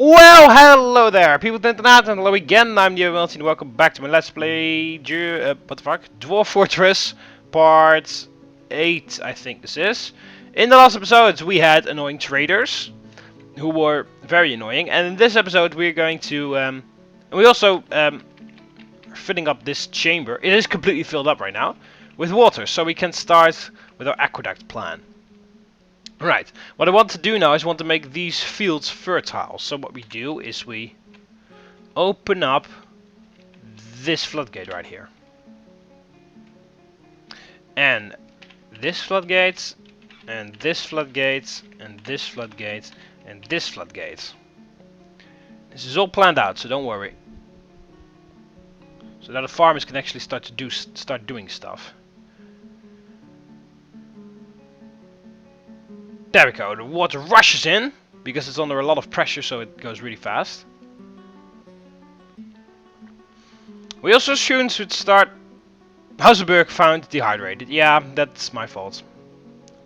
Well, hello there, people of the internet, and hello again. I'm TheMBmulti, and welcome back to my Let's Play. Dwarf Fortress, part 8, I think this is. In the last episodes, we had annoying traders who were very annoying, and in this episode, we're going to. And we also are filling up this chamber. It is completely filled up right now with water, so we can start with our aqueduct plan. Right, what I want to do now is want to make these fields fertile. So what we do is we open up this floodgate right here. And this floodgate, and this floodgate, and this floodgate, and this floodgate. This is all planned out, so don't worry. So that the farmers can actually start doing stuff. There we go, the water rushes in, because it's under a lot of pressure, so it goes really fast. We also soon should start... Hausenberg found dehydrated. Yeah, that's my fault.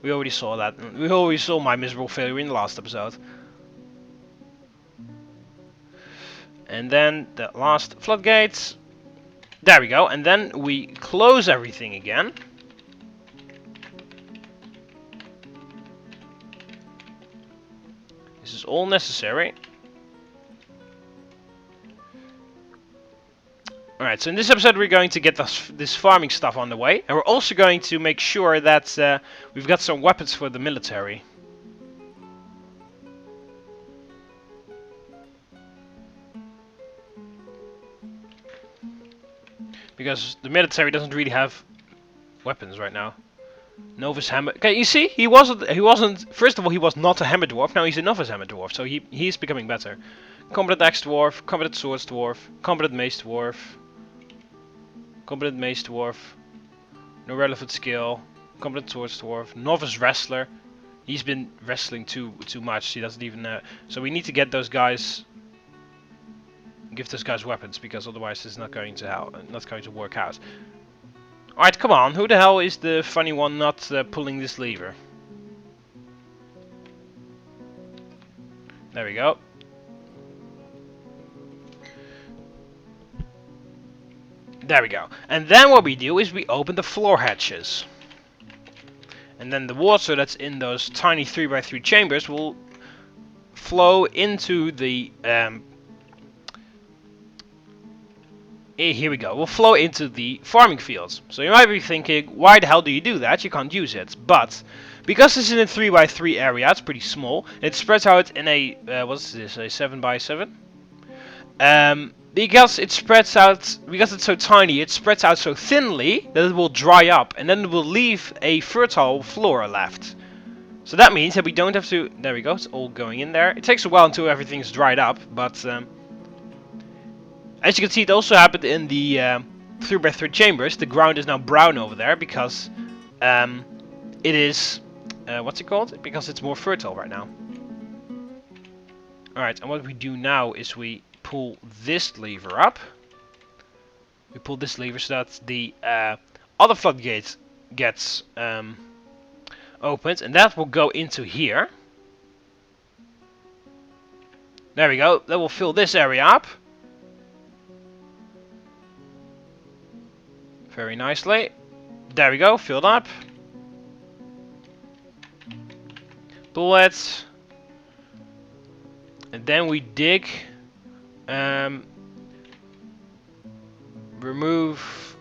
We already saw that. We already saw my miserable failure in the last episode. And then the last floodgates. There we go, and then we close everything again. This is all necessary. Alright, so in this episode we're going to get this farming stuff on the way. And we're also going to make sure that we've got some weapons for the military. Because the military doesn't really have weapons right now. Novice hammer. Okay, you see, he wasn't. First of all, he was not a hammer dwarf. Now he's a novice hammer dwarf, so he's becoming better. Competent axe dwarf, competent swords dwarf, competent mace dwarf, competent mace dwarf. No relevant skill. Competent swords dwarf. Novice wrestler. He's been wrestling too much. He doesn't even. So we need to get those guys. Give those guys weapons, because otherwise it's not going to work out. Alright, come on. Who the hell is the funny one not pulling this lever? There we go. There we go. And then what we do is we open the floor hatches. And then the water that's in those tiny 3x3 chambers will flow into the... here we go. Will flow into the farming fields. So you might be thinking, why the hell do you do that? You can't use it. But because it's in a 3x3 area, it's pretty small. It spreads out in a what's this? A 7x7. Because it spreads out, because it's so tiny, it spreads out so thinly that it will dry up, and then it will leave a fertile floor left. So that means that we don't have to. There we go. It's all going in there. It takes a while until everything's dried up, but. As you can see, it also happened in the 3x3 chambers. The ground is now brown over there because it is, what's it called? Because it's more fertile right now. Alright, and what we do now is we pull this lever up. We pull this lever so that the other floodgate gets opened, and that will go into here. There we go. That will fill this area up. Very nicely. There we go, filled up. Bullets. And then we dig. Remove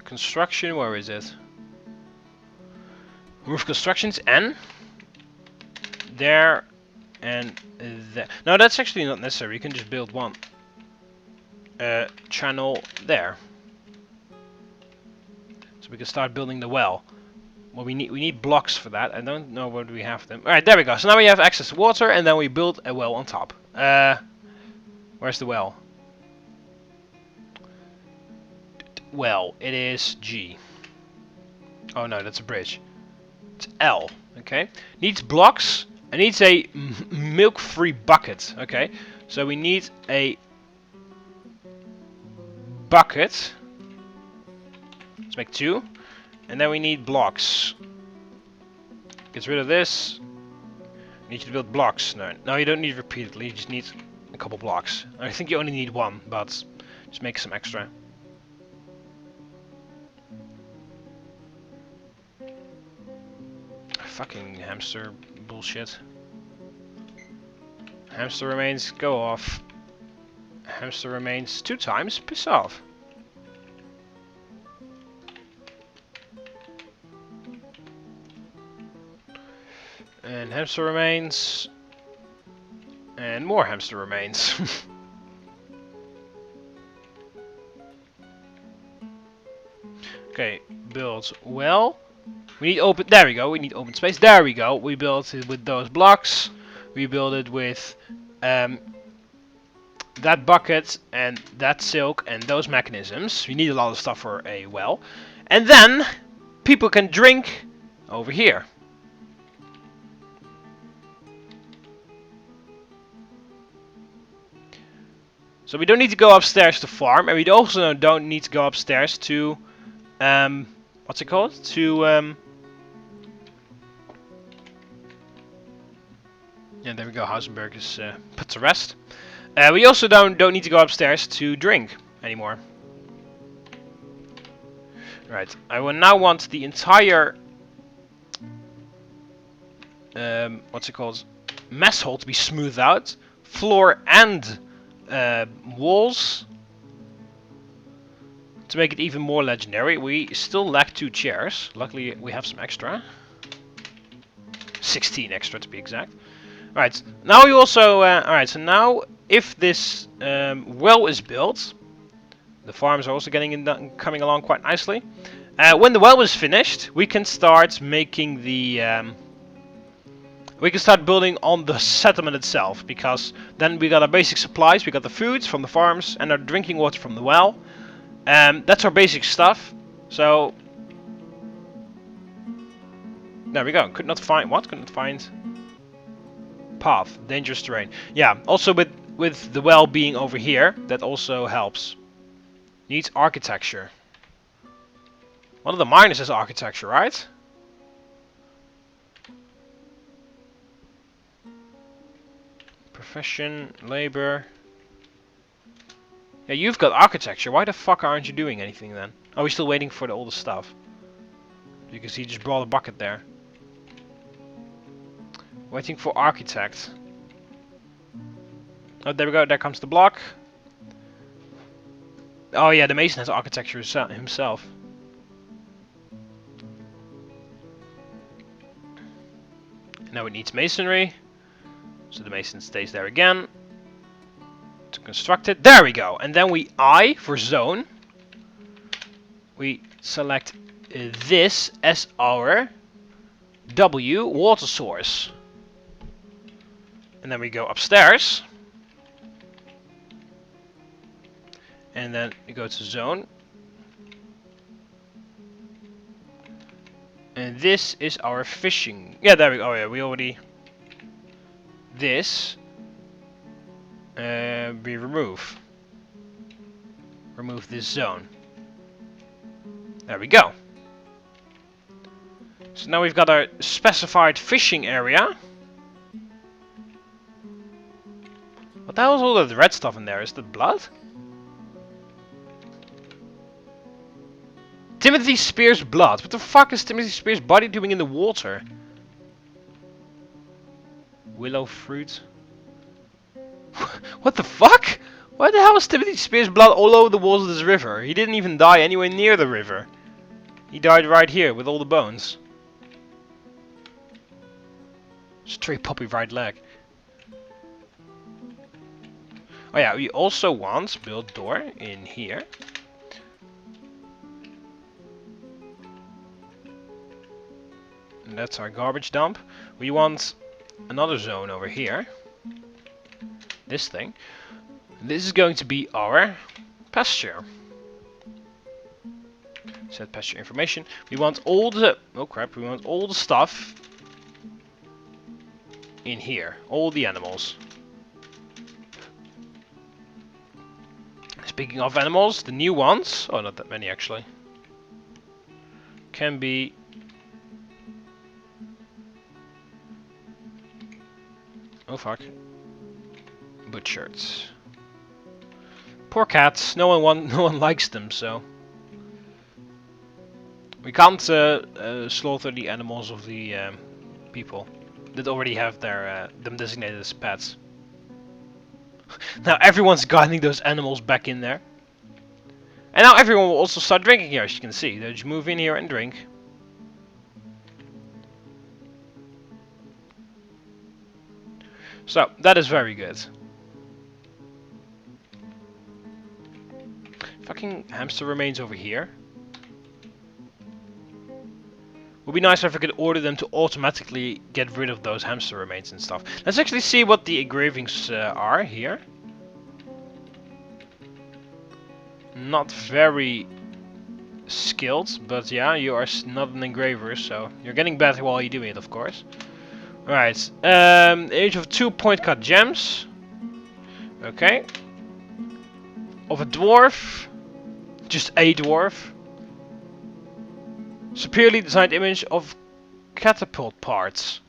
construction. Where is it? Remove constructions and there and there. No, that's actually not necessary. You can just build one. Channel there, so we can start building the well. Well, we need blocks for that. I don't know where we have them. All right, there we go. So now we have access to water, and then we build a well on top. Where's the well? Well, it is G. Oh no, that's a bridge. It's L. Okay. Needs blocks. And needs a milk-free bucket. Okay. So we need a bucket. Let's make 2. And then we need blocks. Get rid of this. Need you to build blocks. No, you don't need repeatedly. You just need a couple blocks. I think you only need one, but just make some extra. Fucking hamster bullshit. Hamster remains, go off. Hamster remains 2 times, piss off. And hamster remains. And more hamster remains. Okay, build well. We need open, there we go, we need open space, there we go. We built it with those blocks. We build it with that bucket and that silk and those mechanisms. We need a lot of stuff for a well. And then people can drink over here. So we don't need to go upstairs to farm, and we also don't need to go upstairs to what's it called? To yeah, there we go. Hausenberg is put to rest. We also don't need to go upstairs to drink anymore. Right. I will now want the entire what's it called? Mess hall to be smoothed out, floor and walls. To make it even more legendary, we still lack 2 chairs. Luckily, we have some extra. 16 extra to be exact. Right, now we also... Alright, so now, if this well is built... The farms are also coming along quite nicely. When the well is finished, we can start making the... we can start building on the settlement itself. Because then we got our basic supplies, we got the foods from the farms, and our drinking water from the well. That's our basic stuff. So... There we go. Could not find... What? Couldn't find... Path. Dangerous terrain. Yeah, also with the well being over here, that also helps. Needs architecture. One of the miners has architecture, right? Profession, labor. Yeah, you've got architecture. Why the fuck aren't you doing anything then? Are we still waiting for all the stuff? Because he just brought a bucket there. Waiting for architect. Oh, there we go. There comes the block. Oh yeah, the mason has architecture himself. Now it needs masonry. So the mason stays there again. To construct it. There we go. And then we I for zone. We select this as our W water source. And then we go upstairs. And then we go to zone. And this is our fishing. Yeah, there we go. Oh yeah, we already... This... we remove. Remove this zone. There we go. So now we've got our specified fishing area. What the hell is all that red stuff in there? Is that blood? Timothy Spears' blood. What the fuck is Timothy Spears' body doing in the water? Willow fruit. What the fuck? Why the hell is Timothy Spears' blood all over the walls of this river? He didn't even die anywhere near the river. He died right here with all the bones. Stray puppy right leg. Oh yeah, we also want build door in here. And that's our garbage dump. We want another zone over here. This thing. This is going to be our pasture. Set pasture information. We want all the... Oh crap, we want all the stuff in here. All the animals. Speaking of animals, the new ones, oh not that many actually, can be Oh fuck. Butchered. Poor cats. No one likes them, so we can't slaughter the animals of the people that already have their them designated as pets. Now everyone's guiding those animals back in there. And now everyone will also start drinking here, as you can see. They just move in here and drink. So, that is very good. Fucking hamster remains over here. Would be nice if I could order them to automatically get rid of those hamster remains and stuff. Let's actually see what the engravings are here. Not very skilled, but yeah, you are not an engraver, so you're getting better while you're doing it, of course. Alright, image of 2 point cut gems. Okay. Of a dwarf. Just a dwarf. Superiorly designed image of catapult parts.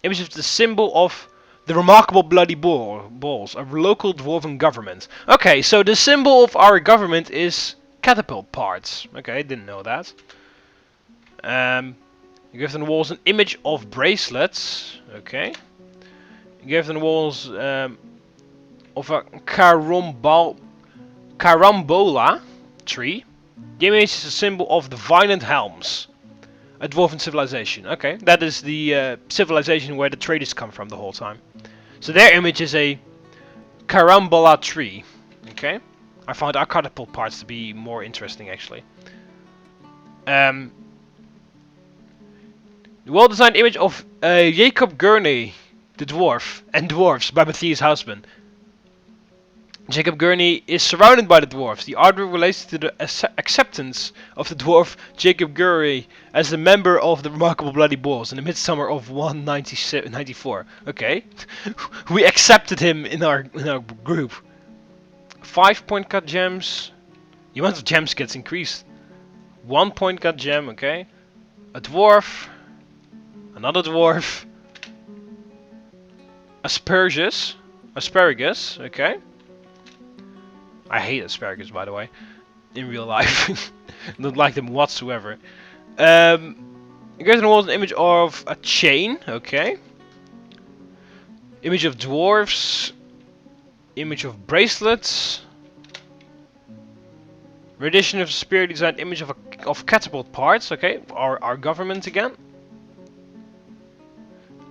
Image of the symbol of the remarkable bloody balls, a local dwarven government. Okay, so the symbol of our government is catapult parts. Okay, didn't know that. You give them the walls an image of bracelets. Okay. You give them the walls of a carambola tree. The image is a symbol of the violent helms. A dwarven civilization. Okay, that is the civilization where the traders come from the whole time. So their image is a carambola tree. Okay. I found our catapult parts to be more interesting, actually. The well-designed image of Jacob Gurney, the dwarf, and dwarfs by Matthias Huisman. Jacob Gurney is surrounded by the dwarfs. The artwork relates to the acceptance of the dwarf Jacob Gurney as a member of the remarkable bloody balls in the midsummer of 194. Okay, we accepted him in our group. 5 point cut gems. The amount of gems gets increased. 1 point cut gem. Okay, a dwarf. Another dwarf. Asparagus, okay. I hate asparagus, by the way, in real life. Don't like them whatsoever. You guys know an image of a chain, okay. Image of dwarves. Image of bracelets. Rendition of spirit designed image of catapult parts, okay. Our government again.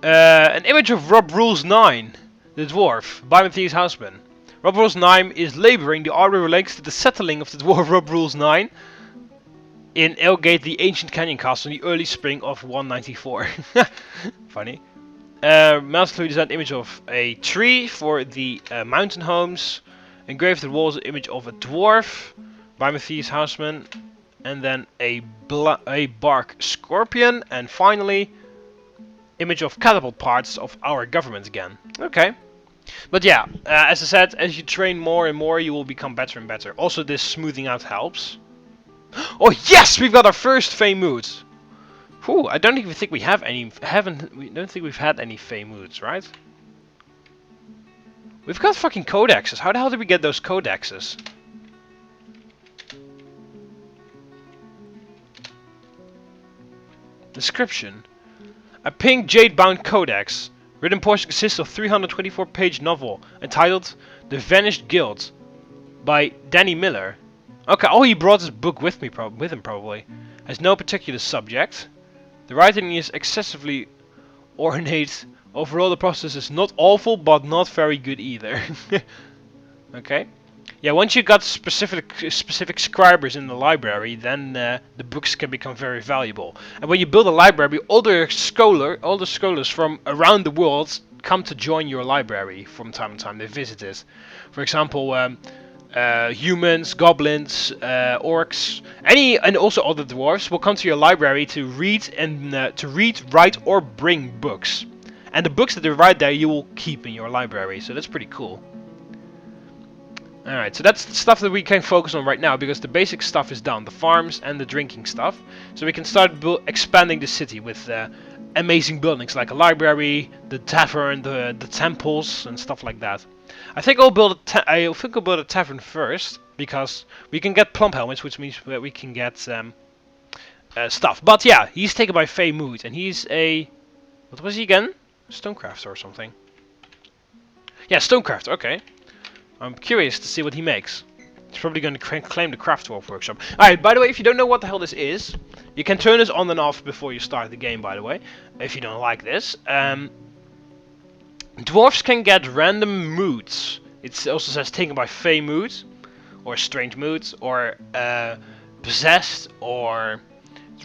An image of Rob Rules 9, the dwarf, by Matthias Huisman. Rob Rules 9 is laboring. The artwork relates to the settling of the dwarf Rob Rules 9 in Elgate, the ancient canyon castle, in the early spring of 194. Funny. Masterfully designed image of a tree for the mountain homes. Engraved the walls an image of a dwarf by Matthias Huisman. And then a bark scorpion. And finally, image of catapult parts of our government again. Okay. But yeah, as I said, as you train more and more, you will become better and better. Also, this smoothing out helps. Oh yes, we've got our first Fey moods. Whew, I don't even think we have any. We don't think we've had any Fey moods, right? We've got fucking codexes. How the hell did we get those codexes? Description. A pink jade-bound codex. Written portion consists of 324-page novel entitled The Vanished Guild by Danny Miller. Okay, oh, he brought his book with him probably. Has no particular subject. The writing is excessively ornate. Overall, the process is not awful, but not very good either. Okay. Yeah, once you got specific scribers in the library, then the books can become very valuable. And when you build a library, all the scholars from around the world come to join your library from time to time. They visit it. For example, humans, goblins, orcs, and also other dwarves will come to your library to read write, or bring books. And the books that they write there, you will keep in your library. So that's pretty cool. Alright, so that's the stuff that we can focus on right now, because the basic stuff is done, the farms and the drinking stuff. So we can start expanding the city with amazing buildings like a library, the tavern, the temples and stuff like that. I think I'll build a tavern first because we can get plump helmets, which means that we can get stuff. But yeah, he's taken by Fey Mood, and he's a what was he again? Stonecrafter or something. Yeah, Stonecrafter. Okay, I'm curious to see what he makes. He's probably going to claim the Craft Dwarf workshop. Alright, by the way, if you don't know what the hell this is, you can turn this on and off before you start the game, by the way, if you don't like this. Dwarves can get random moods. It also says taken by Fey moods, or strange moods, or possessed, or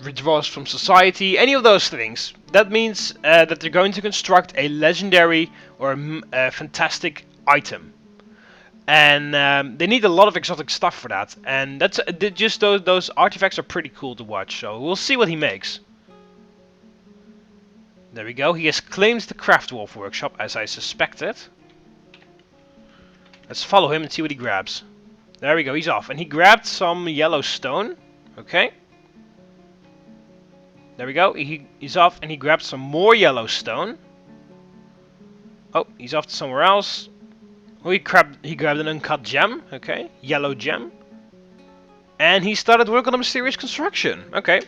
withdraws from society, any of those things. That means that they're going to construct a legendary or a fantastic item. And they need a lot of exotic stuff for that, and that's just those artifacts are pretty cool to watch. So we'll see what he makes. There we go. He has claimed the Craft Dwarf workshop, as I suspected. Let's follow him and see what he grabs. There we go. He's off, and he grabbed some yellow stone. Okay. There we go. He's off, and he grabbed some more yellow stone. Oh, he's off to somewhere else. Oh, he grabbed an uncut gem, okay, yellow gem, and he started work on a mysterious construction. Okay,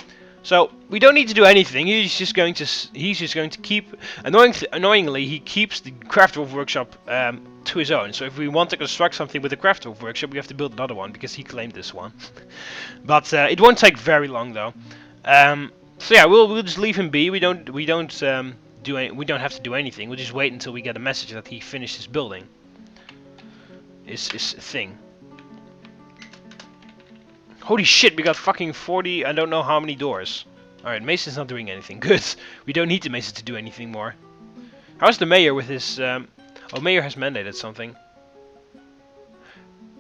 so we don't need to do anything. He's just going to keep annoyingly he keeps the Craft Dwarf workshop to his own. So if we want to construct something with the Craft Dwarf workshop, we have to build another one because he claimed this one. But it won't take very long though. So yeah, we'll just leave him be. We don't have to do anything. We'll just wait until we get a message that he finished his building. Is thing. Holy shit, we got fucking 40, I don't know how many doors. Alright, Mason's not doing anything. Good. We don't need the Mason to do anything more. How's the mayor with his... Oh, mayor has mandated something.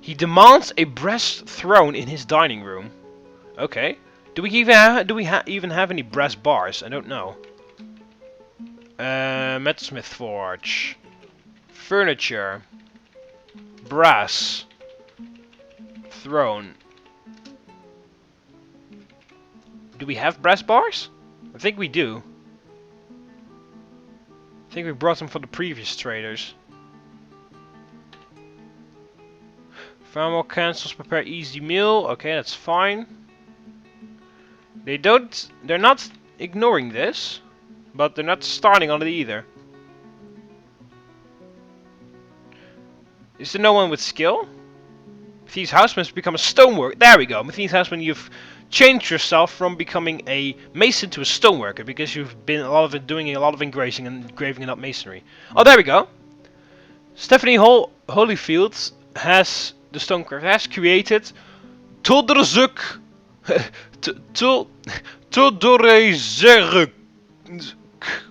He demands a brass throne in his dining room. Okay. Do we even have any brass bars? I don't know. Metalsmith forge. Furniture. Brass. Throne. Do we have brass bars? I think we do. I think we brought them for the previous traders. Farmer cancels, prepare easy meal. Okay, that's fine. They're not ignoring this, but they're not starting on it either. Is there no one with skill? Matthias Houseman has become a stoneworker. There we go. Matthias Houseman, you've changed yourself from becoming a mason to a stoneworker because you've been doing a lot of engraving and graving up masonry. Oh, there we go. Stephanie Holyfield has the stonecraft has created Todorezuk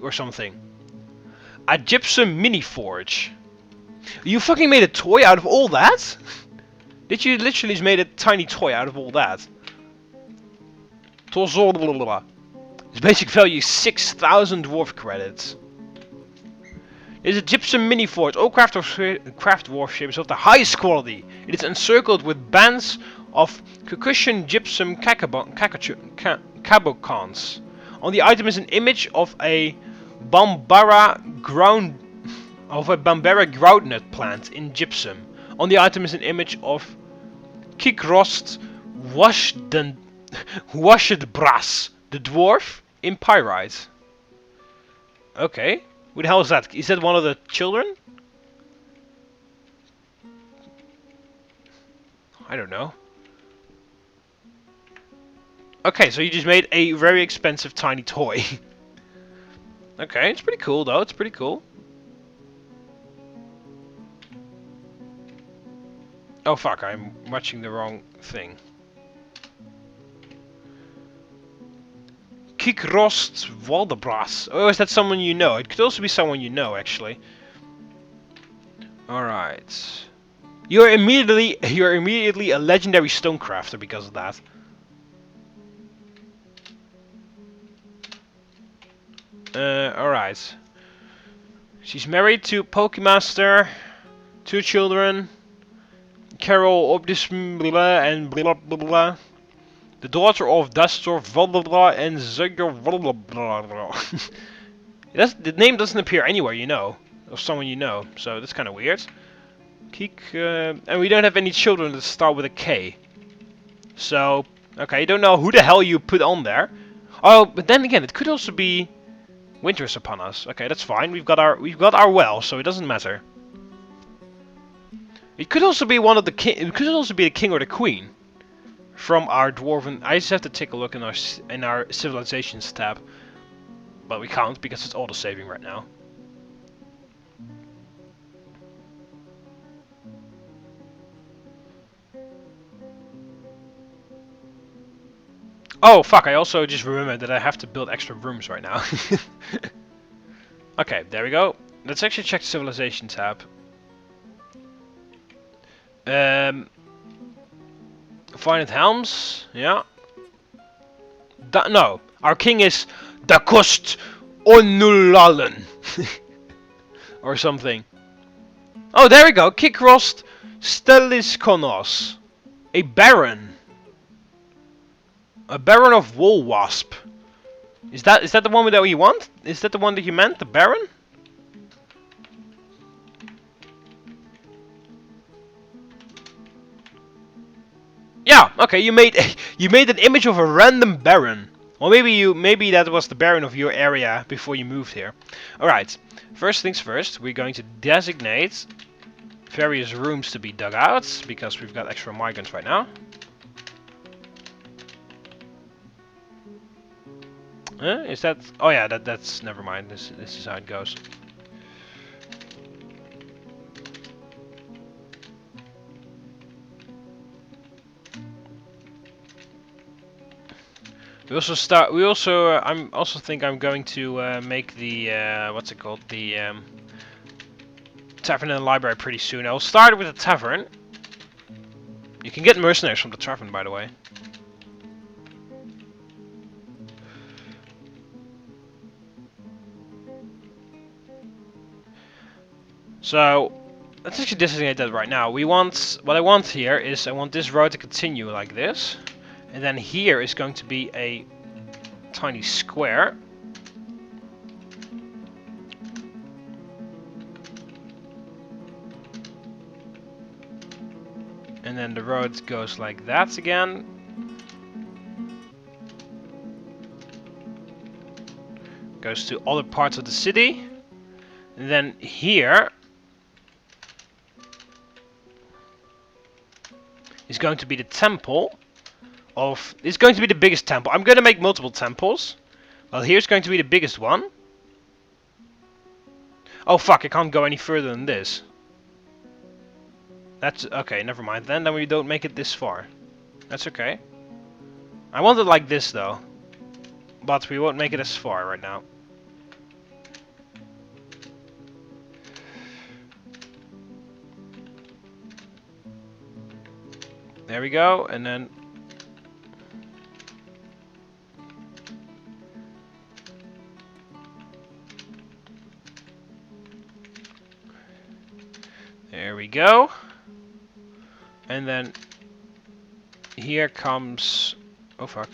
or something. A gypsum mini forge. You fucking made a toy out of all that? Did you literally just made a tiny toy out of all that? Its basic value is 6,000 dwarf credits. It is a gypsum mini forge. All craft dwarf ships of the highest quality. It is encircled with bands of concussion gypsum cabocons. On the item is an image of a Bambara groundnut plant in gypsum. On the item is an image of Kikrost Washedbras, the dwarf, in pyrite. Okay. Who the hell is that? Is that one of the children? I don't know. Okay, so you just made a very expensive tiny toy. Okay, it's pretty cool though, it's pretty cool. Oh fuck, I'm watching the wrong thing. Kikrost Waldebras. Oh, is that someone you know? It could also be someone you know, actually. Alright. You're immediately a legendary stonecrafter because of that. Alright. She's married to Pokemaster, 2 children, Carol Obdis blah and blah blah blah. The daughter of Dastor blah blah blah and Zegger blah blah blah blah. The name doesn't appear anywhere, you know, of someone you know. So that's kind of weird. And we don't have any children that start with a K. So, okay, I don't know who the hell you put on there. Oh, but then again, it could also be winter is upon us. Okay, that's fine. We've got our well, so it doesn't matter. It could also be one of the king. It could also be the king or the queen from our dwarven. I just have to take a look in our civilizations tab, but we can't because it's auto saving right now. Oh fuck! I also just remembered that I have to build extra rooms right now. Okay, there we go. Let's actually check the civilization tab. Find Helms, yeah. No, our king is Dakost Onulalen. Or something. Oh, there we go. Kikrost Steliskonos. A baron. A baron of Woolwasp. Is that the one that we want? Is that the one that you meant? The baron? Yeah, okay, you made an image of a random baron. Or maybe that was the baron of your area before you moved here. Alright, first things first, we're going to designate various rooms to be dug out, because we've got extra migrants right now. Is that... Oh yeah, that's... Never mind, this is how it goes. We also I'm also think I'm going to make the what's it called, the tavern and library pretty soon. I'll start with the tavern. You can get mercenaries from the tavern, by the way. So let's actually designate that right now. What I want here is I want this road to continue like this. And then here is going to be a tiny square. And then the road goes like that again. Goes to other parts of the city. And then here is going to be the temple. It's going to be the biggest temple. I'm going to make multiple temples. Well, here's going to be the biggest one. Oh fuck, I can't go any further than this. That's okay, never mind. Then we don't make it this far. That's okay. I want it like this though. But we won't make it as far right now. There we go, and then there we go. And then here comes... Oh fuck.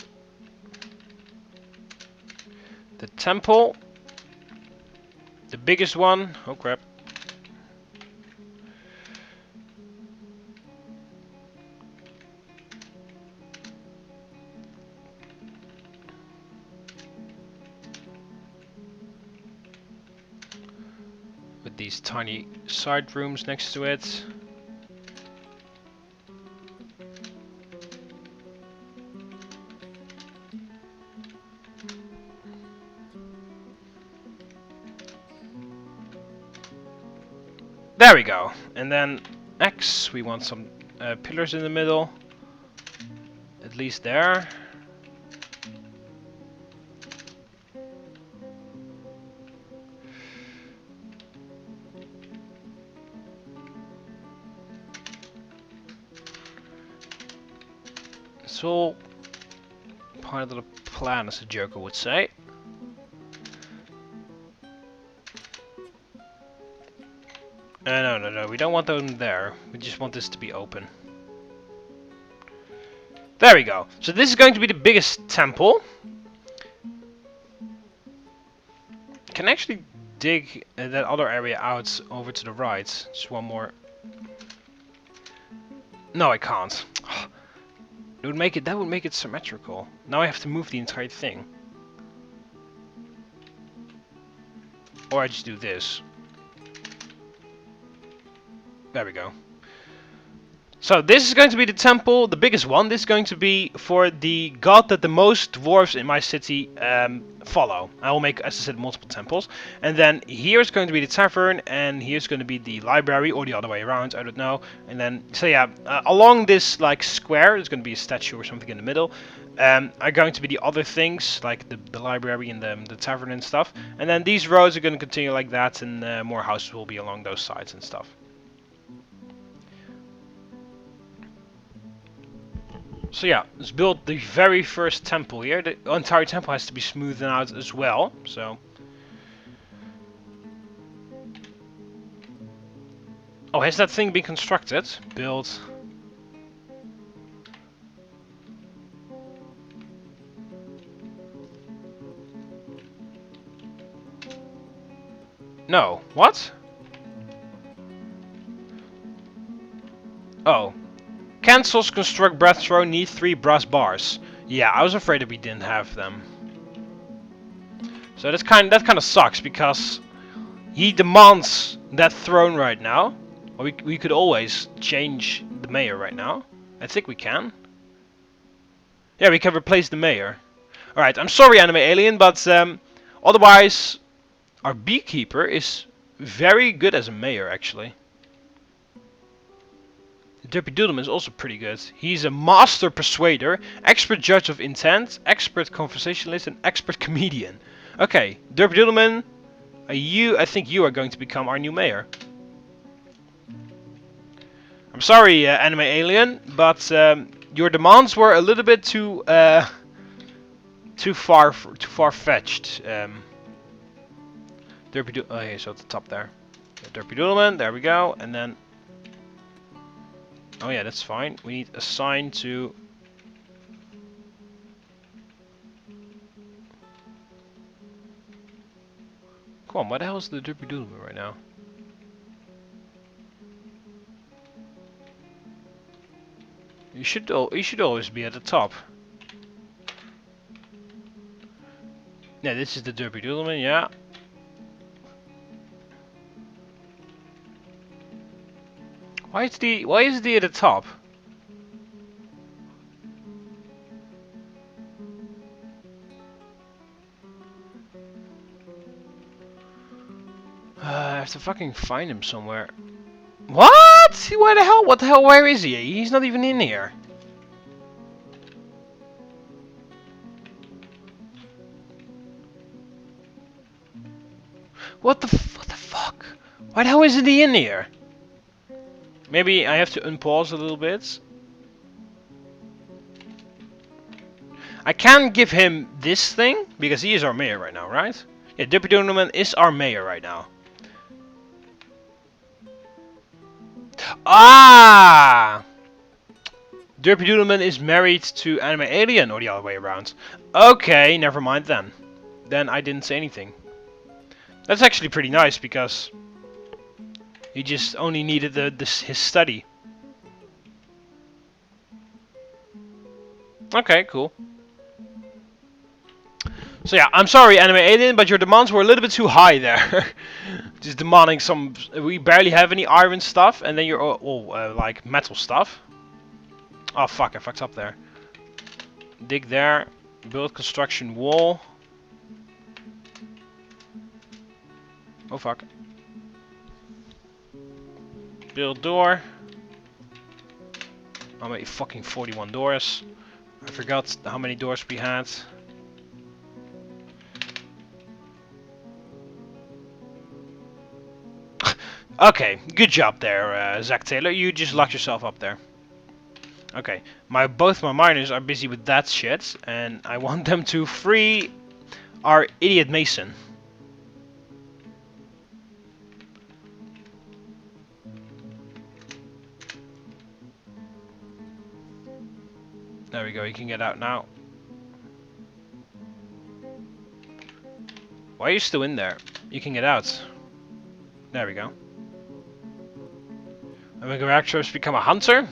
The temple. The biggest one. Oh crap. With these tiny side rooms next to it. There we go. And then X, we want some pillars in the middle. At least there. It's all part of the plan, as a joker would say. No, we don't want them there. We just want this to be open. There we go. So this is going to be the biggest temple. Can I actually dig that other area out over to the right? Just one more. No, I can't. It would make it. That would make it symmetrical. Now I have to move the entire thing. Or I just do this. There we go. So this is going to be the temple, the biggest one. This is going to be for the god that the most dwarves in my city follow. I will make, as I said, multiple temples. And then here's going to be the tavern, and here's going to be the library, or the other way around, I don't know. And then, so yeah, along this like square, there's going to be a statue or something in the middle. Are going to be the other things, like the library and the tavern and stuff. And then these roads are going to continue like that, and more houses will be along those sides and stuff. So yeah, let's build the very first temple here. The entire temple has to be smoothed out as well, so... Oh, has that thing been constructed? Build... No. What? Oh. Cancels construct breath throw need 3 brass bars. Yeah, I was afraid that we didn't have them. So that kind of sucks because he demands that throne right now. Or we could always change the mayor right now. I think we can. Yeah, we can replace the mayor. Alright, I'm sorry Anime Alien, but otherwise our beekeeper is very good as a mayor actually. Derpy Doodleman is also pretty good. He's a master persuader, expert judge of intent, expert conversationalist, and expert comedian. Okay, Derpy Doodleman, I think you are going to become our new mayor. I'm sorry, Anime Alien, but your demands were a little bit too far-fetched. Derpy oh, he's at the top there. Derpy Doodleman, there we go, and then. Oh yeah, that's fine. We need a sign to... Come on, what the hell is the Derpy Doodleman right now? You should always be at the top. Yeah, this is the Derpy Doodleman, yeah. Why is the at the top? I have to fucking find him somewhere. What? Where the hell? What the hell? Where is he? He's not even in here. What the fuck? Why the hell isn't he in here? Maybe I have to unpause a little bit. I can give him this thing because he is our mayor right now, right? Yeah, Deputy Donovan is our mayor right now. Ah! Derpy Doodleman is married to Anime Alien, or the other way around. Okay, never mind then. Then I didn't say anything. That's actually pretty nice because he just only needed his study. Okay, cool. So yeah, I'm sorry Anime Alien, but your demands were a little bit too high there. Just demanding some... We barely have any iron stuff, and then you're all like metal stuff. Oh fuck, I fucked up there. Dig there. Build construction wall. Oh fuck. Build door. I made fucking 41 doors. I forgot how many doors we had. Okay, good job there, Zach Taylor. You just locked yourself up there. Okay, both my miners are busy with that shit, and I want them to free our idiot mason. There we go, he can get out now. Why are you still in there? You can get out. There we go. And we can actually become a hunter.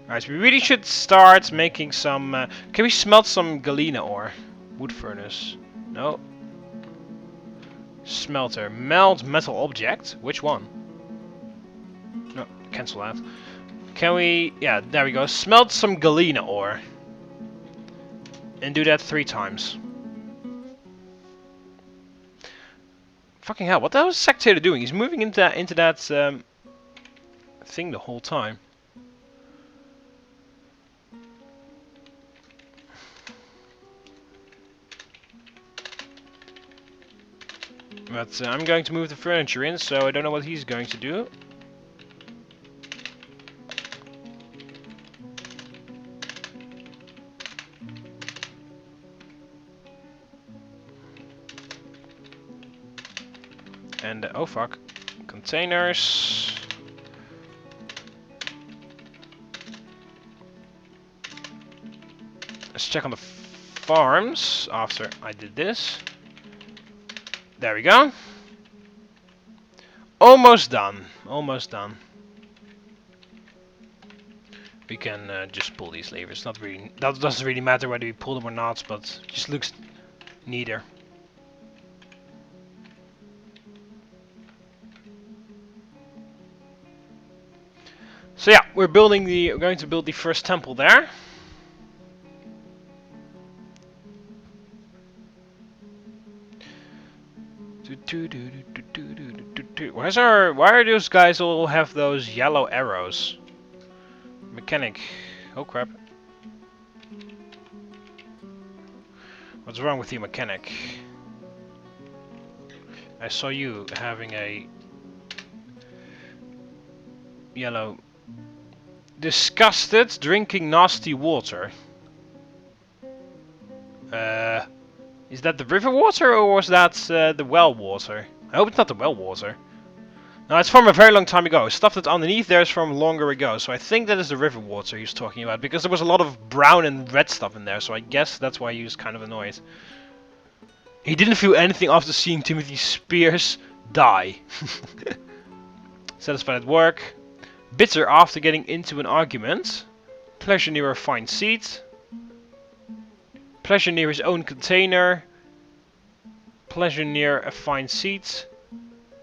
Right, we really should start making some... can we smelt some galena ore? Wood furnace. No. Smelter. Melt metal object. Which one? No, cancel that. Can we... yeah, there we go. Smelt some galena ore. And do that 3 times. Fucking hell, what the hell is Sectator doing? He's moving into that thing the whole time. But I'm going to move the furniture in, so I don't know what he's going to do. And oh fuck, containers. Let's check on the farms after I did this. There we go. Almost done. Almost done. We can just pull these levers. Not really. That doesn't really matter whether we pull them or not, but it just looks neater. So yeah, we're going to build the first temple there. Why are those guys all have those yellow arrows? Mechanic. Oh crap. What's wrong with you, mechanic? I saw you having a yellow. Disgusted, drinking nasty water. Is that the river water or was that the well water? I hope it's not the well water. No, it's from a very long time ago. Stuff that's underneath there is from longer ago. So I think that is the river water he's talking about. Because there was a lot of brown and red stuff in there. So I guess that's why he was kind of annoyed. He didn't feel anything after seeing Timothy Spears die. Satisfied at work. Bitter after getting into an argument. Pleasure near a fine seat. Pleasure near his own container. Pleasure near a fine seat.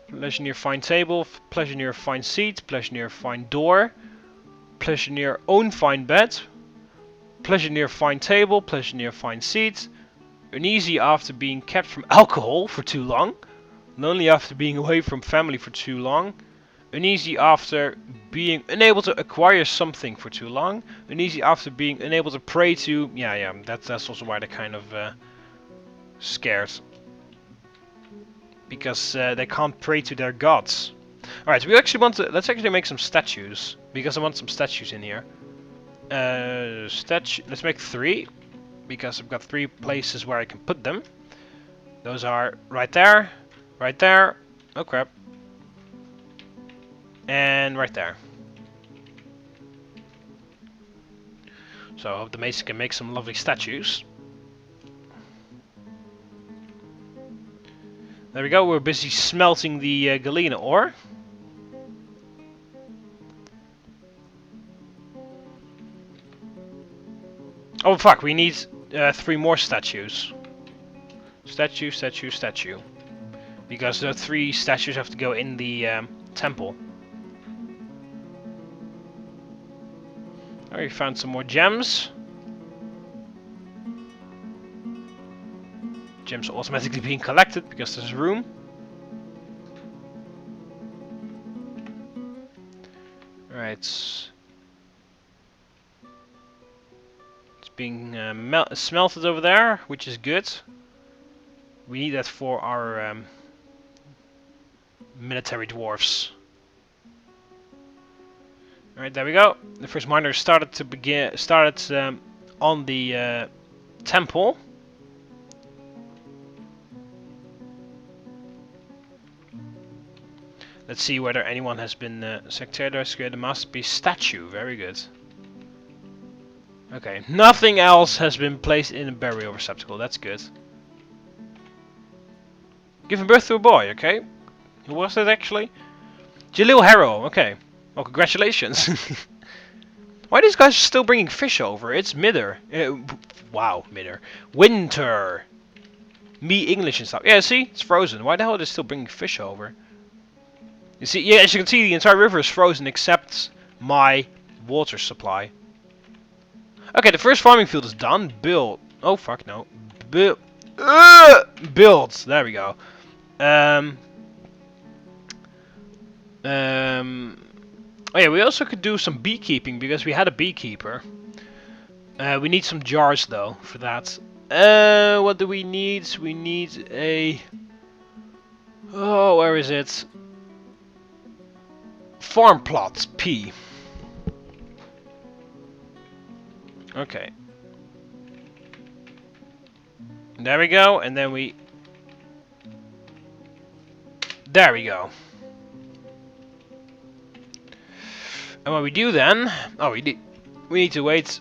Pleasure near fine table. Pleasure near a fine seat. Pleasure near a fine door. Pleasure near own fine bed. Pleasure near fine table. Pleasure near fine seat. Uneasy after being kept from alcohol for too long. Lonely after being away from family for too long. Uneasy after being unable to acquire something for too long. Uneasy after being unable to pray to... Yeah, that's also why they're kind of scared. Because they can't pray to their gods. Alright, we actually want to... Let's actually make some statues. Because I want some statues in here. Let's make 3. Because I've got 3 places where I can put them. Those are right there. Right there. Oh crap. And right there. So I hope the mason can make some lovely statues. There we go, we're busy smelting the galena ore. Oh fuck, we need 3 more statues. Statue, statue, statue. Because the 3 statues have to go in the temple. Oh, we found some more gems. Gems are automatically being collected because there's room. Right. It's being smelted over there, which is good. We need that for our military dwarfs. Alright, there we go. The first miner started on the temple. Let's see whether anyone has been sectarian rescued. There must be statue. Very good. Okay, nothing else has been placed in a burial receptacle. That's good. Giving birth to a boy, okay. Who was that actually? Jalil Harrow, okay. Well, congratulations. Why are these guys still bringing fish over? It's midder. Wow, midder. Winter. Me English and stuff. Yeah, see? It's frozen. Why the hell are they still bringing fish over? You see, yeah, as you can see, the entire river is frozen except my water supply. Okay, the first farming field is done. Build. Oh, fuck no. Build. Build. There we go. Oh yeah, we also could do some beekeeping because we had a beekeeper. We need some jars though for that. What do we need? We need a... Oh, where is it? Farm plot P. Okay. There we go, and then we... There we go. And what we do then... Oh, we need to wait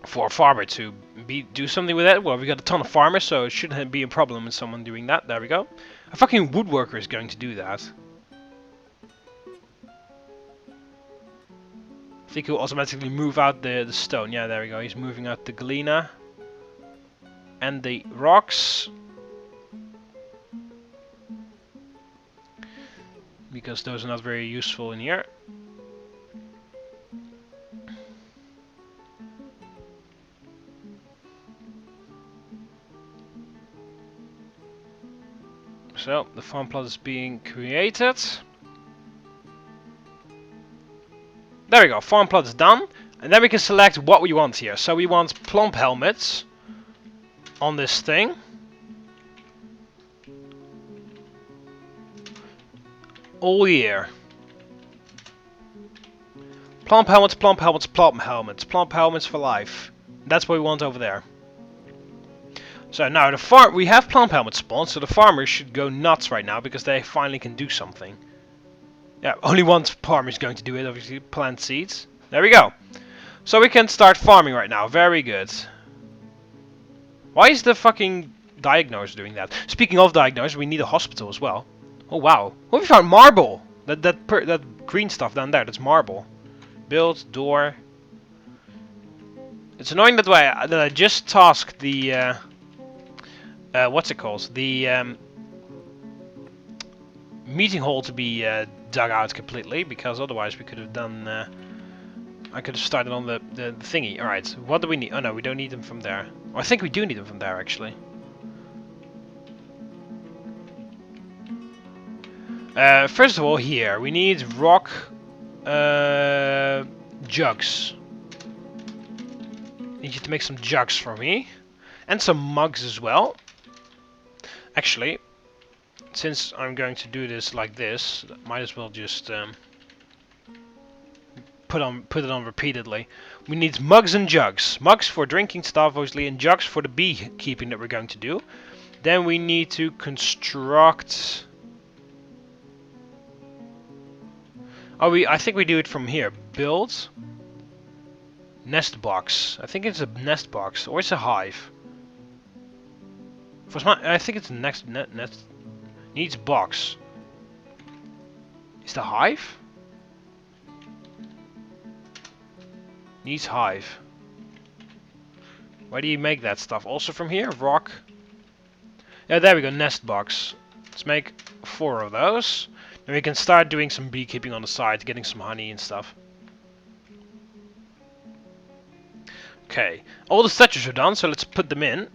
for a farmer to do something with that. Well, we got a ton of farmers, so it shouldn't be a problem with someone doing that. There we go. A fucking woodworker is going to do that. I think he'll automatically move out the stone. Yeah, there we go. He's moving out the galena. And the rocks. Because those are not very useful in here. So, the farm plot is being created. There we go, farm plot is done. And then we can select what we want here. So we want plump helmets on this thing. All year. Plump helmets, plump helmets, plump helmets. Plump helmets for life. That's what we want over there. So now we have plump helmets spawned, so the farmers should go nuts right now because they finally can do something. Yeah, only one farmer is going to do it, obviously, plant seeds. There we go. So we can start farming right now, very good. Why is the fucking diagnose doing that? Speaking of diagnose, we need a hospital as well. Oh wow, oh, we found marble! That green stuff down there, that's marble. Build, door. It's annoying that I just tasked the... what's it called? The meeting hall to be dug out completely, because otherwise we could have done... I could have started on the thingy. Alright, what do we need? Oh no, we don't need them from there. Oh, I think we do need them from there, actually. First of all, here, we need rock jugs. Need you to make some jugs for me. And some mugs as well. Actually, since I'm going to do this like this, might as well just put it on repeatedly. We need mugs and jugs. Mugs for drinking stuff, obviously, and jugs for the beekeeping that we're going to do. Then we need to construct... Oh, I think we do it from here. Build. Nest box. I think it's a nest box, or it's a hive. I think it's a nest. Needs box. Is the hive? Needs hive. Why do you make that stuff? Also from here? Rock. Yeah, there we go. Nest box. Let's make 4 of those. Then we can start doing some beekeeping on the side, getting some honey and stuff. Okay. All the statues are done, so let's put them in.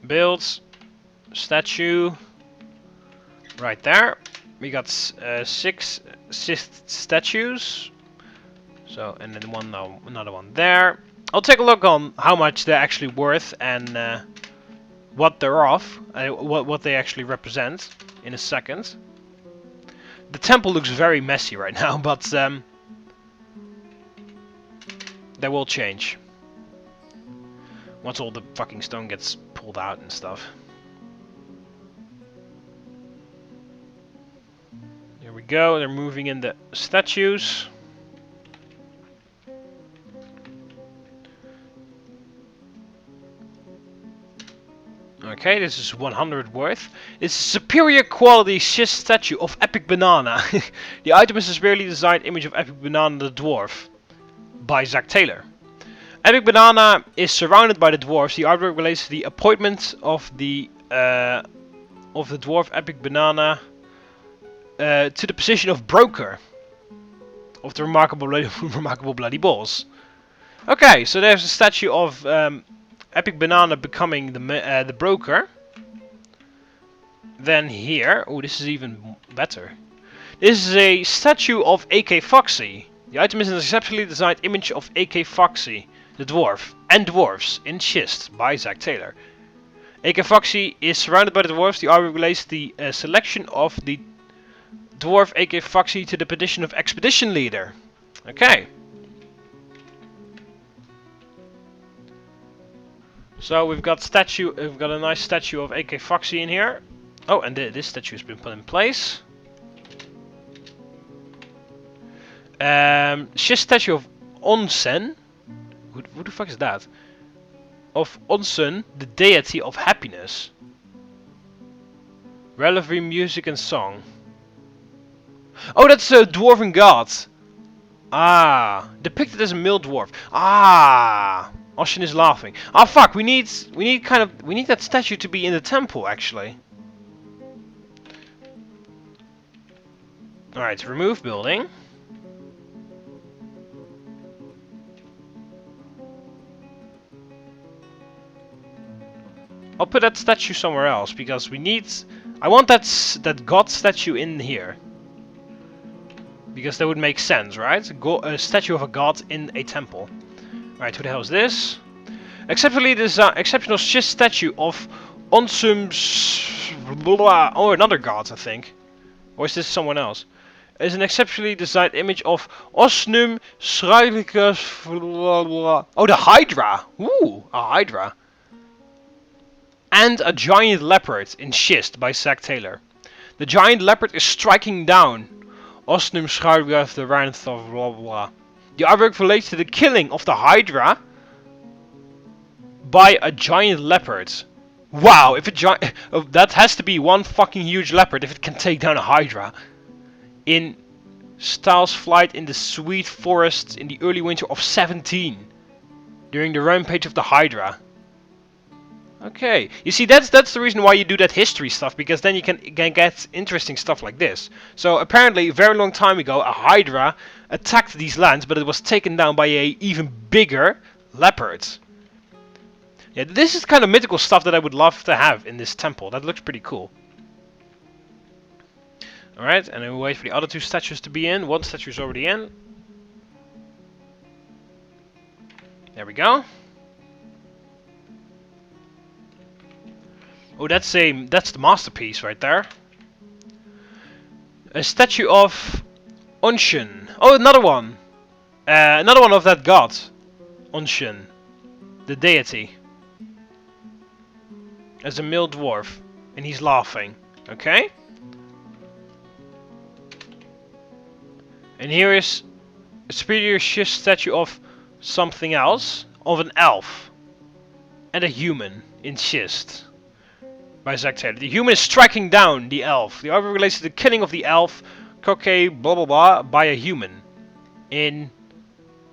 Build. Statue. Right there. We got 6 statues. So, and then another one there. I'll take a look on how much they're actually worth and what they're off, what they actually represent in a second. The temple looks very messy right now, but that will change once all the fucking stone gets pulled out and stuff. Here we go, they're moving in the statues. Okay, this is 100 worth. It's a superior quality schist statue of Epic Banana. The item is a severely designed image of Epic Banana the Dwarf by Zack Taylor. Epic Banana is surrounded by the dwarves. The artwork relates to the appointment of the dwarf Epic Banana to the position of broker of the remarkable bloody balls. Okay, so there's a statue of Epic Banana becoming the broker. Then here, oh, this is even better. This is a statue of AK Foxy. The item is an exceptionally designed image of AK Foxy, the dwarf, and dwarves in schist by Zack Taylor. AK Foxy is surrounded by the dwarves. The artwork relates the selection of the dwarf AK Foxy to the position of expedition leader. Okay. So we've got a nice statue of AK Foxy in here. Oh, and this statue has been put in place. Schist statue of Onsen. Who the fuck is that? Of Onsen, the deity of happiness. Revelry, music and song. Oh, that's a dwarven god. Ah, depicted as a male dwarf. Ah, Ocean is laughing. Ah, fuck. We need that statue to be in the temple, actually. All right, remove building. I'll put that statue somewhere else because we need. I want that god statue in here. Because that would make sense, right? A statue of a god in a temple. Right, who the hell is this? Exceptional schist statue of Onsum's... Oh, another god, I think. Or is this someone else? Is an exceptionally designed image of Osnum Schreilicus... Oh, the Hydra! Ooh, a Hydra. And a giant leopard in schist by Zack Taylor. The giant leopard is striking down Osnum Schreilicus the Ranth of blah blah. The artwork relates to the killing of the Hydra by a giant leopard. Wow, if a giant... that has to be one fucking huge leopard if it can take down a Hydra. In Styles' flight in the sweet forests in the early winter of 17. During the rampage of the Hydra. Okay, you see that's the reason why you do that history stuff, because then you can get interesting stuff like this. So apparently a very long time ago a Hydra attacked these lands, but it was taken down by a even bigger leopard. Yeah, this is kind of mythical stuff that I would love to have in this temple. That looks pretty cool. Alright, and then we wait for the other two statues to be in. One statue is already in. There we go. Oh, that's the masterpiece right there. A statue of Onshen. Oh, another one. Another one of that god. Onshen. The deity. As a male dwarf. And he's laughing. Okay. And here is a superior schist statue of something else. Of an elf. And a human in schist. By Zack Taylor. The human is striking down the elf. The artwork relates to the killing of the elf, Koke, blah blah blah, by a human. In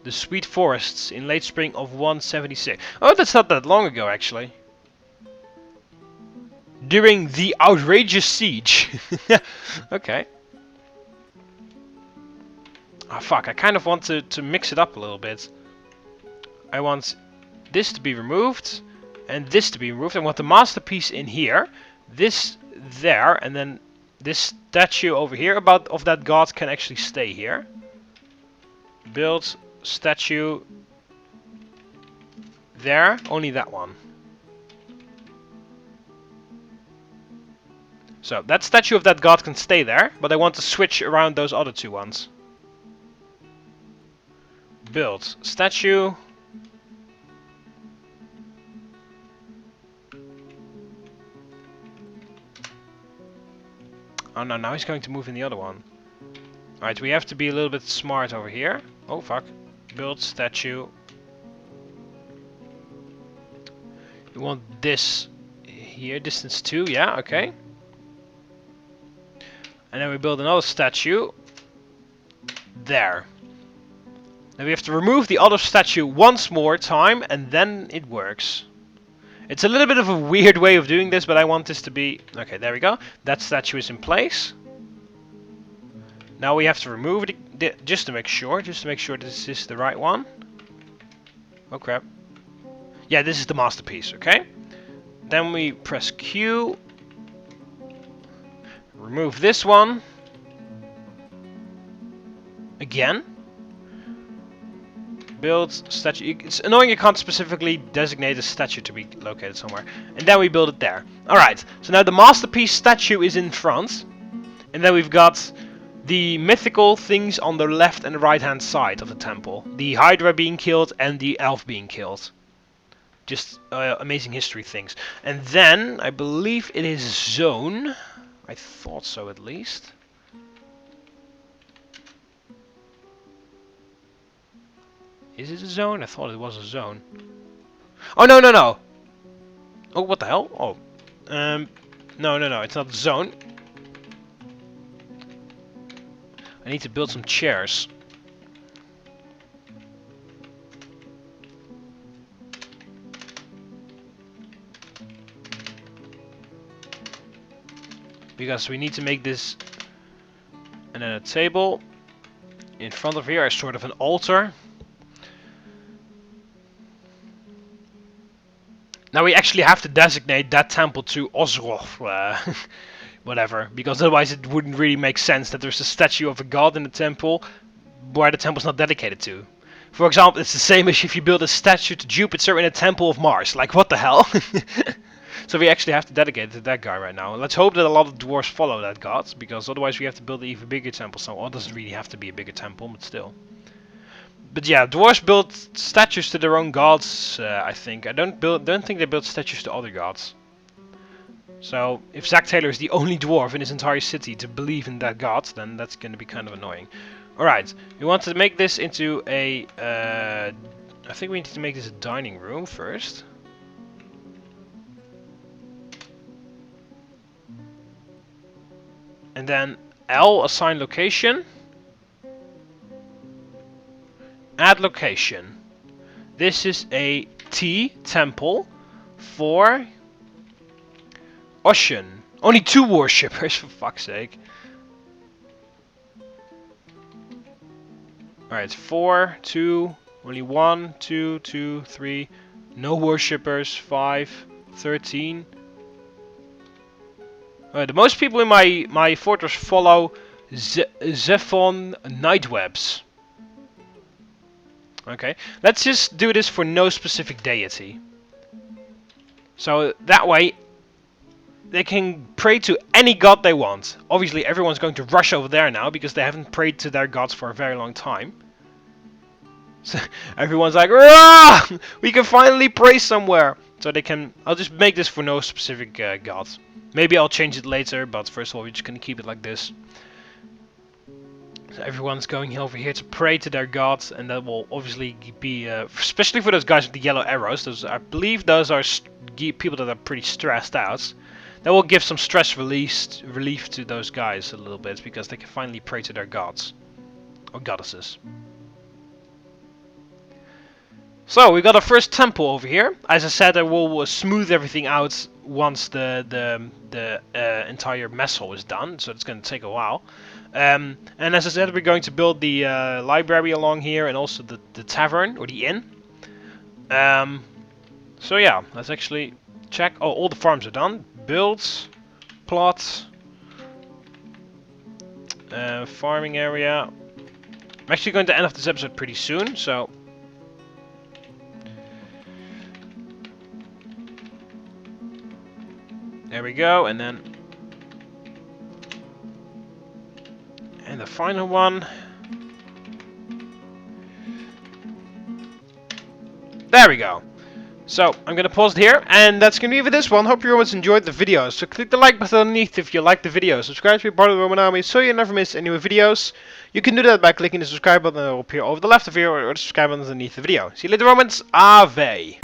the sweet forests in late spring of 176. Oh, that's not that long ago, actually. During the outrageous siege. Okay. Ah, fuck, I kind of want to mix it up a little bit. I want this to be removed. And this to be removed. I want the masterpiece in here. This there. And then this statue over here of that god can actually stay here. Build statue there. Only that one. So that statue of that god can stay there. But I want to switch around those other two ones. Build statue. Oh no, now he's going to move in the other one. Alright, we have to be a little bit smart over here. Oh fuck. Build statue. We want this here, distance 2, yeah, okay. And then we build another statue there. Now we have to remove the other statue once more time, and then it works. It's a little bit of a weird way of doing this, but I want this to be... Okay, there we go. That statue is in place. Now we have to remove it just to make sure this is the right one. Oh crap. Yeah, this is the masterpiece, okay? Then we press Q. Remove this one. Again. Build statue. It's annoying you can't specifically designate a statue to be located somewhere. And then we build it there. Alright, so now the masterpiece statue is in front. And then we've got the mythical things on the left and right hand side of the temple. The Hydra being killed and the elf being killed. Just amazing history things. And then, I believe it is zone. I thought so at least. Is it a zone? I thought it was a zone. Oh, no, no, no. Oh, what the hell? Oh. No, no, no. It's not a zone. I need to build some chairs. Because we need to make this... And then a table. In front of here is sort of an altar. Now we actually have to designate that temple to Osroth, whatever, because otherwise it wouldn't really make sense that there's a statue of a god in the temple where the temple's not dedicated to. For example, it's the same as if you build a statue to Jupiter in a temple of Mars. Like, what the hell? So we actually have to dedicate it to that guy right now. Let's hope that a lot of dwarves follow that god, because otherwise we have to build an even bigger temple. So, well, it doesn't really have to be a bigger temple, but still. But yeah, dwarves build statues to their own gods, I think. I don't think they build statues to other gods. So, if Zack Taylor is the only dwarf in his entire city to believe in that god, then that's going to be kind of annoying. Alright, we want to make this into a... I think we need to make this a dining room first. And then L, assign location. Add location. This is a T temple for Ocean. Only 2 worshippers, for fuck's sake. Alright, 4, 2, only 1, 2, 2, 3. No worshippers, 5, 13. Alright, the most people in my fortress follow Zephon Nightwebs. Okay, let's just do this for no specific deity. So that way they can pray to any god they want. Obviously everyone's going to rush over there now because they haven't prayed to their gods for a very long time. So everyone's like, "Rah! We can finally pray somewhere." So they can... I'll just make this for no specific gods. Maybe I'll change it later, but first of all we're just going to keep it like this. So everyone's going over here to pray to their gods, and that will obviously be, especially for those guys with the yellow arrows. Those, I believe those are people that are pretty stressed out. That will give some stress relief to those guys a little bit, because they can finally pray to their gods. Or goddesses. So, we got our first temple over here. As I said, I will smooth everything out once the entire mess hall is done, so it's going to take a while. And as I said, we're going to build the library along here, and also the tavern, or the inn. So yeah, let's actually check. Oh, all the farms are done. Build, plot, farming area. I'm actually going to end off this episode pretty soon, so... There we go, and then... And the final one. There we go. So, I'm going to pause it here, and that's going to be it for this one. Hope you always enjoyed the video. So click the like button underneath if you like the video. Subscribe to be part of the Roman Army so you never miss any new videos. You can do that by clicking the subscribe button that will appear over the left of here, or the subscribe button underneath the video. See you later, Romans. Ave.